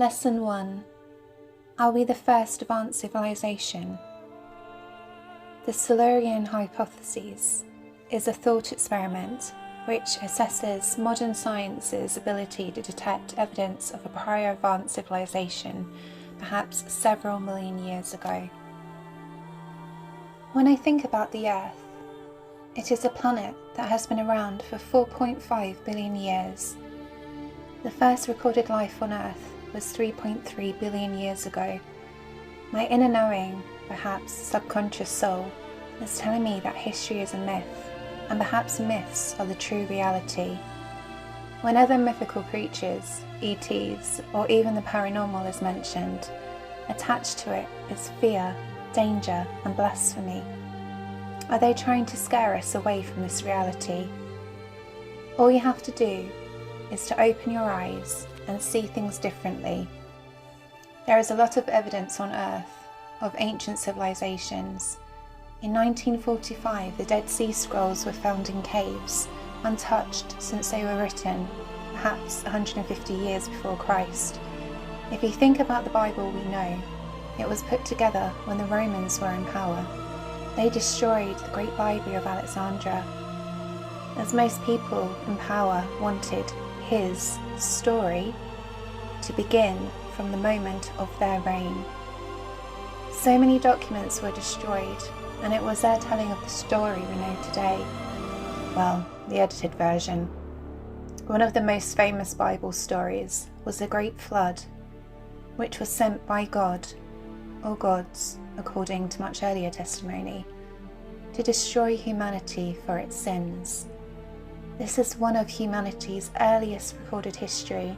Lesson 1. Are we the first advanced civilization? The Silurian hypothesis is a thought experiment which assesses modern science's ability to detect evidence of a prior advanced civilization, perhaps several million years ago. When I think about the Earth, it is a planet that has been around for 4.5 billion years. The first recorded life on Earth was 3.3 billion years ago. My inner knowing, perhaps subconscious soul, is telling me that history is a myth, and perhaps myths are the true reality. When other mythical creatures, ETs, or even the paranormal is mentioned, attached to it is fear, danger, and blasphemy. Are they trying to scare us away from this reality? All you have to do is to open your eyes and see things differently. There is a lot of evidence on Earth of ancient civilizations. In 1945, the Dead Sea Scrolls were found in caves, untouched since they were written, perhaps 150 years before Christ. If you think about the Bible we know, it was put together when the Romans were in power. They destroyed the Great Library of Alexandria, as most people in power wanted his story to begin from the moment of their reign. So many documents were destroyed, and it was their telling of the story we know today. Well, the edited version. One of the most famous Bible stories was the Great Flood, which was sent by God, or gods, according to much earlier testimony, to destroy humanity for its sins. This is one of humanity's earliest recorded history.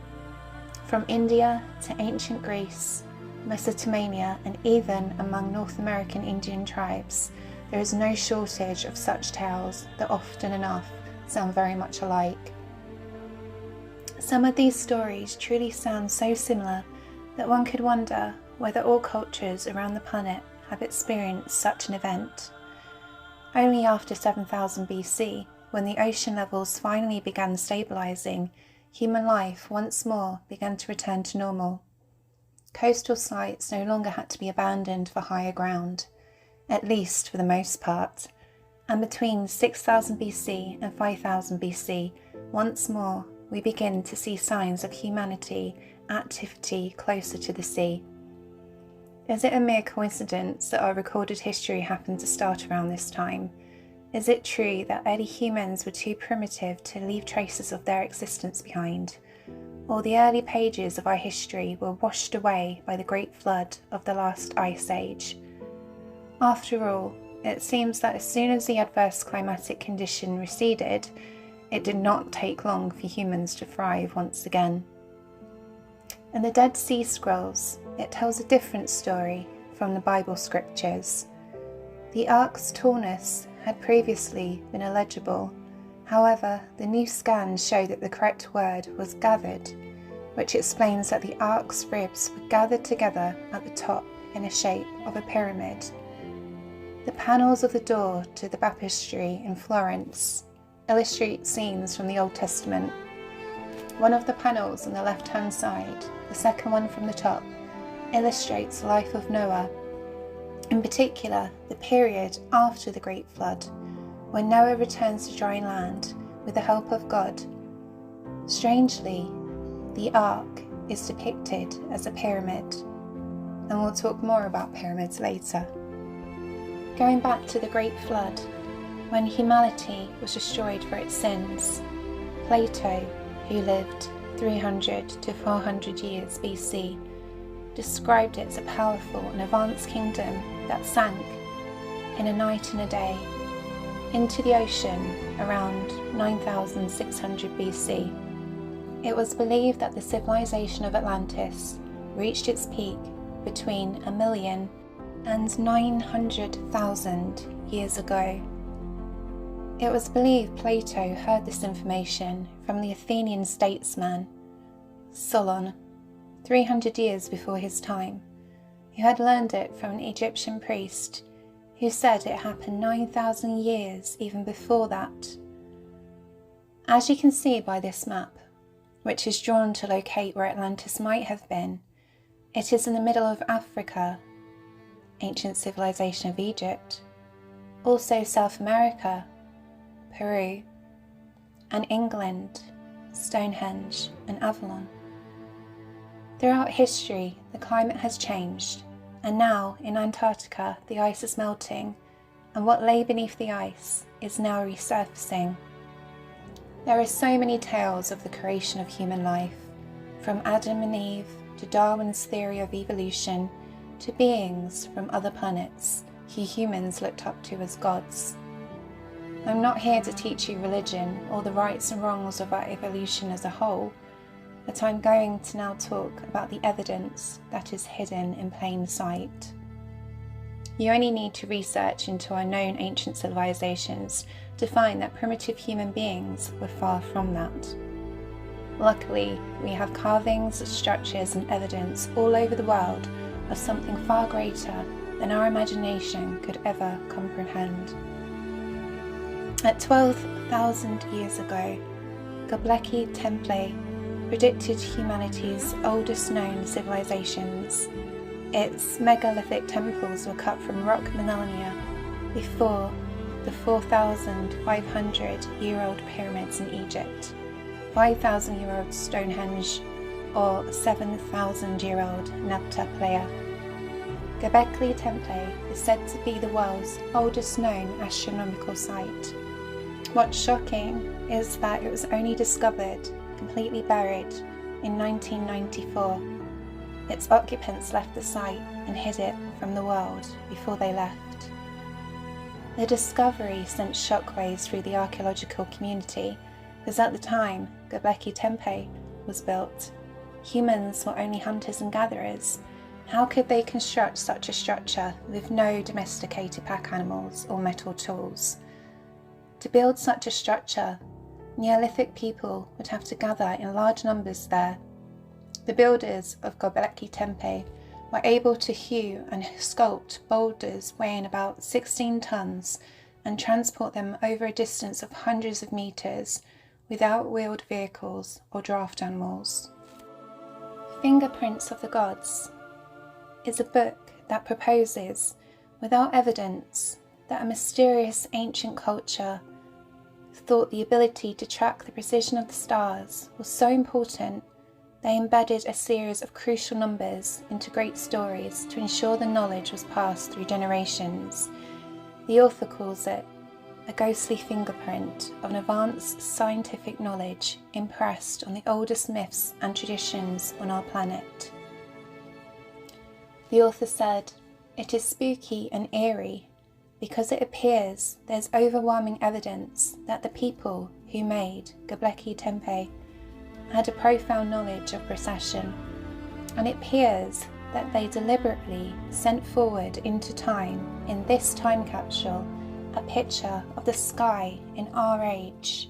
From India to ancient Greece, Mesopotamia, and even among North American Indian tribes, there is no shortage of such tales that often enough sound very much alike. Some of these stories truly sound so similar that one could wonder whether all cultures around the planet have experienced such an event. Only after 7000 BC, when the ocean levels finally began stabilizing, human life once more began to return to normal. Coastal sites no longer had to be abandoned for higher ground, at least for the most part, and between 6000 BC and 5000 BC, once more we begin to see signs of humanity activity closer to the sea. Is it a mere coincidence that our recorded history happened to start around this time? Is it true that early humans were too primitive to leave traces of their existence behind? Or the early pages of our history were washed away by the Great Flood of the last ice age? After all, it seems that as soon as the adverse climatic condition receded, it did not take long for humans to thrive once again. In the Dead Sea Scrolls, it tells a different story from the Bible scriptures. The ark's tallness had previously been illegible. However, the new scans show that the correct word was gathered, which explains that the ark's ribs were gathered together at the top in a shape of a pyramid. The panels of the door to the baptistry in Florence illustrate scenes from the Old Testament. One of the panels on the left-hand side, the second one from the top, illustrates the life of Noah. In particular, the period after the Great Flood, when Noah returns to dry land with the help of God. Strangely, the Ark is depicted as a pyramid, and we'll talk more about pyramids later. Going back to the Great Flood, when humanity was destroyed for its sins, Plato, who lived 300 to 400 years BC, described it as a powerful and advanced kingdom that sank in a night and a day into the ocean around 9600 BC. It was believed that the civilization of Atlantis reached its peak between 1 million and 900,000 years ago. It was believed Plato heard this information from the Athenian statesman Solon, 300 years before his time, who had learned it from an Egyptian priest who said it happened 9,000 years even before that. As you can see by this map, which is drawn to locate where Atlantis might have been, It is in the middle of Africa, ancient civilization of Egypt, also South America, Peru, and England, Stonehenge and Avalon. Throughout history, the climate has changed, and now in Antarctica the ice is melting, and what lay beneath the ice is now resurfacing. There are so many tales of the creation of human life, from Adam and Eve to Darwin's theory of evolution to beings from other planets who humans looked up to as gods. I'm not here to teach you religion or the rights and wrongs of our evolution as a whole, but I'm going to now talk about the evidence that is hidden in plain sight. You only need to research into our known ancient civilizations to find that primitive human beings were far from that. Luckily, we have carvings, structures and evidence all over the world of something far greater than our imagination could ever comprehend. At 12,000 years ago, Göbekli Tepe predicted humanity's oldest known civilizations. Its megalithic temples were cut from rock millennia before the 4,500-year-old pyramids in Egypt, 5,000-year-old Stonehenge, or 7,000-year-old Nabta Playa. Göbekli Tepe is said to be the world's oldest known astronomical site. What's shocking is that it was only discovered, completely buried, in 1994. Its occupants left the site and hid it from the world before they left. The discovery sent shockwaves through the archaeological community, because at the time Göbekli Tepe was built, humans were only hunters and gatherers. How could they construct such a structure with no domesticated pack animals or metal tools? To build such a structure, Neolithic people would have to gather in large numbers there. The builders of Göbekli Tepe were able to hew and sculpt boulders weighing about 16 tons and transport them over a distance of hundreds of meters without wheeled vehicles or draft animals. Fingerprints of the Gods is a book that proposes, without evidence, that a mysterious ancient culture thought the ability to track the precision of the stars was so important they embedded a series of crucial numbers into great stories to ensure the knowledge was passed through generations. The author calls it a ghostly fingerprint of an advanced scientific knowledge impressed on the oldest myths and traditions on our planet. The author said, "It is spooky and eerie because it appears there's overwhelming evidence that the people who made Göbekli Tepe had a profound knowledge of precession, and it appears that they deliberately sent forward into time in this time capsule a picture of the sky in our age.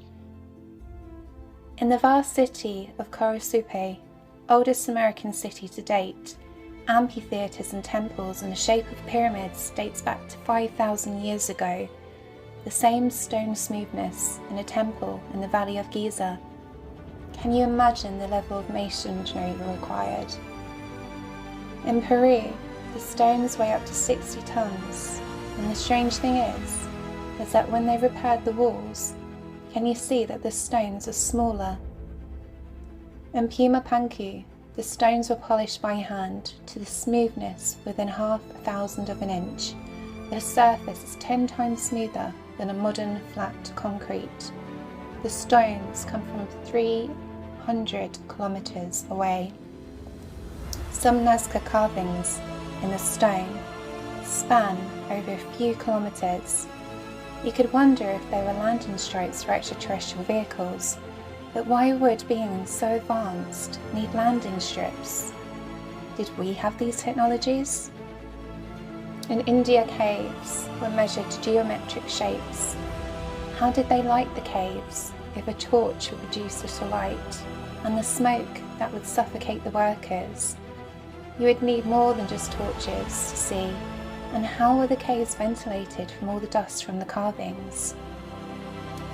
In the vast city of Korosupe, oldest American city to date, amphitheatres and temples in the shape of pyramids dates back to 5,000 years ago. The same stone smoothness in a temple in the Valley of Giza. Can you imagine the level of masonry required? In Peru, the stones weigh up to 60 tons, and the strange thing is that when they repaired the walls, can you see that the stones are smaller? In Pumapunku, the stones were polished by hand to the smoothness within 0.5 of an inch, but a surface is 10 times smoother than a modern flat concrete. The stones come from 300 kilometers away. Some Nazca carvings in the stone span over a few kilometers. You could wonder if they were landing strips for extraterrestrial vehicles, but why would beings so advanced need landing strips? Did we have these technologies? In India, caves were measured to geometric shapes. How did they light the caves if a torch would produce little light, and the smoke that would suffocate the workers? You would need more than just torches to see. And how were the caves ventilated from all the dust from the carvings?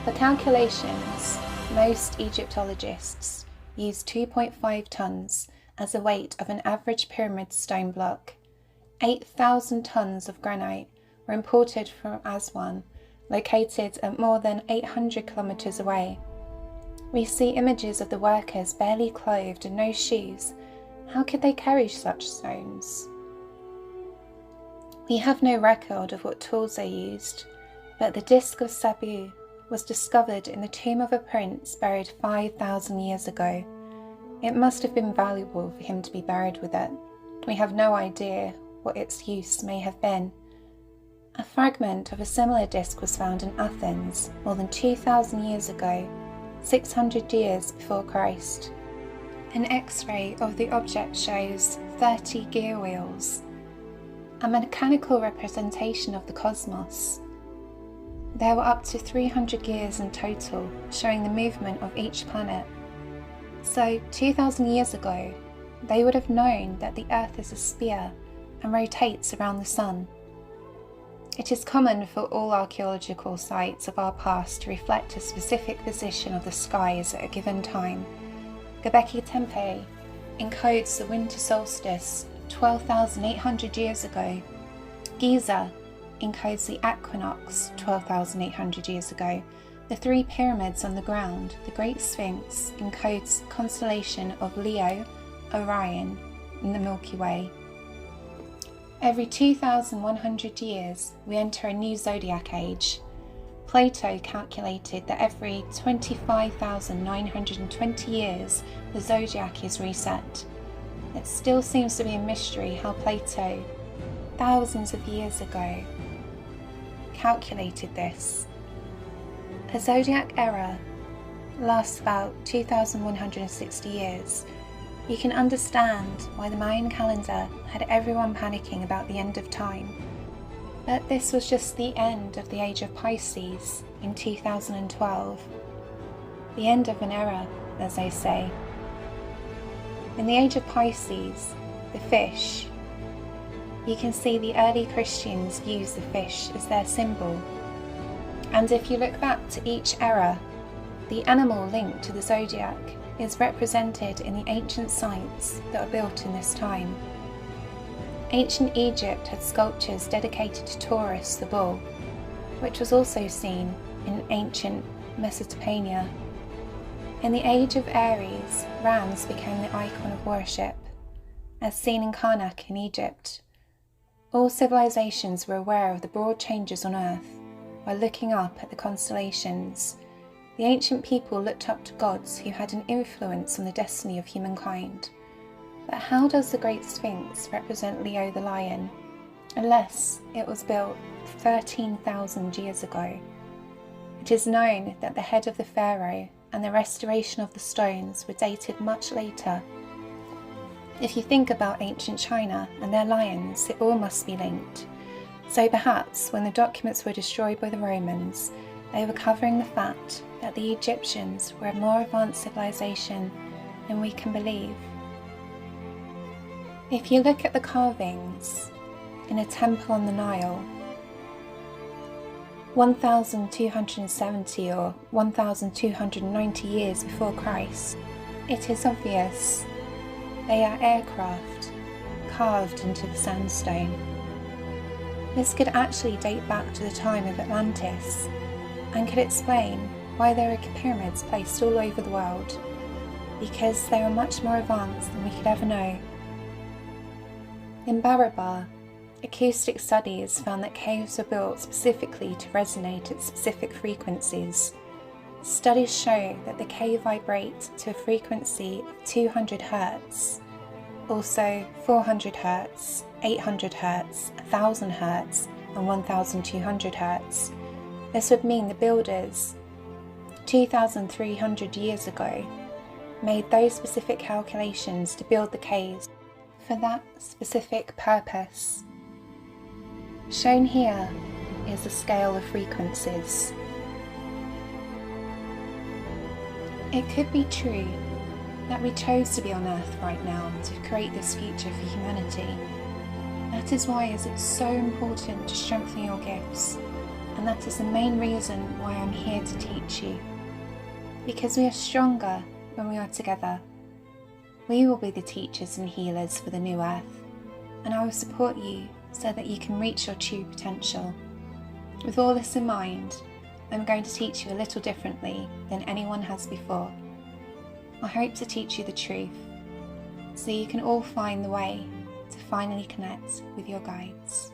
For calculations, most Egyptologists used 2.5 tons as the weight of an average pyramid stone block. 8,000 tons of granite were imported from Aswan, located at more than 800 kilometers away. We see images of the workers barely clothed and no shoes. How could they carry such stones? We have no record of what tools they used, but the disc of Sabu was discovered in the tomb of a prince buried 5,000 years ago. It must have been valuable for him to be buried with it. We have no idea what its use may have been. A fragment of a similar disc was found in Athens more than 2,000 years ago, 600 years before Christ. An X-ray of the object shows 30 gear wheels, a mechanical representation of the cosmos. There were up to 300 gears in total, showing the movement of each planet. So 2,000 years ago, they would have known that the Earth is a sphere and rotates around the Sun. It is common for all archaeological sites of our past to reflect a specific position of the skies at a given time. Göbekli Tepe encodes the winter solstice 12,800 years ago. Giza encodes the equinox 12,800 years ago. The three pyramids on the ground, the Great Sphinx, encodes the constellation of Leo, Orion, and the Milky Way. Every 2,100 years, we enter a new zodiac age. Plato calculated that every 25,920 years, the zodiac is reset. It still seems to be a mystery how Plato, thousands of years ago, calculated this. A zodiac era lasts about 2,160 years. You can understand why the Mayan calendar had everyone panicking about the end of time. But this was just the end of the age of Pisces in 2012. The end of an era, as they say. In the age of Pisces, the fish, you can see the early Christians use the fish as their symbol. And if you look back to each era, the animal linked to the zodiac is represented in the ancient sites that were built in this time. Ancient Egypt had sculptures dedicated to Taurus the bull, which was also seen in ancient Mesopotamia. In the age of Aries, rams became the icon of worship, as seen in Karnak in Egypt. All civilizations were aware of the broad changes on Earth by looking up at the constellations. The ancient people looked up to gods who had an influence on the destiny of humankind. But how does the Great Sphinx represent Leo the lion, unless it was built 13,000 years ago? It is known that the head of the pharaoh and the restoration of the stones were dated much later. If you think about ancient China and their lions, it all must be linked. So perhaps when the documents were destroyed by the Romans, they were covering the fact that the Egyptians were a more advanced civilization than we can believe. If you look at the carvings in a temple on the Nile, 1,270 or 1,290 years before Christ, it is obvious they are aircraft carved into the sandstone. This could actually date back to the time of Atlantis and could explain why there are pyramids placed all over the world, because they are much more advanced than we could ever know. In Barabar, acoustic studies found that caves were built specifically to resonate at specific frequencies. Studies show that the cave vibrates to a frequency of 200 Hz, also 400 Hz, 800 Hz, 1000 Hz, and 1200 Hz. This would mean the builders, 2,300 years ago, made those specific calculations to build the caves for that specific purpose. Shown here is the scale of frequencies. It could be true that we chose to be on Earth right now to create this future for humanity. That is why it is so important to strengthen your gifts, and that is the main reason why I'm here to teach you. Because we are stronger when we are together. We will be the teachers and healers for the new earth, and I will support you so that you can reach your true potential. With all this in mind, I'm going to teach you a little differently than anyone has before. I hope to teach you the truth, so you can all find the way to finally connect with your guides.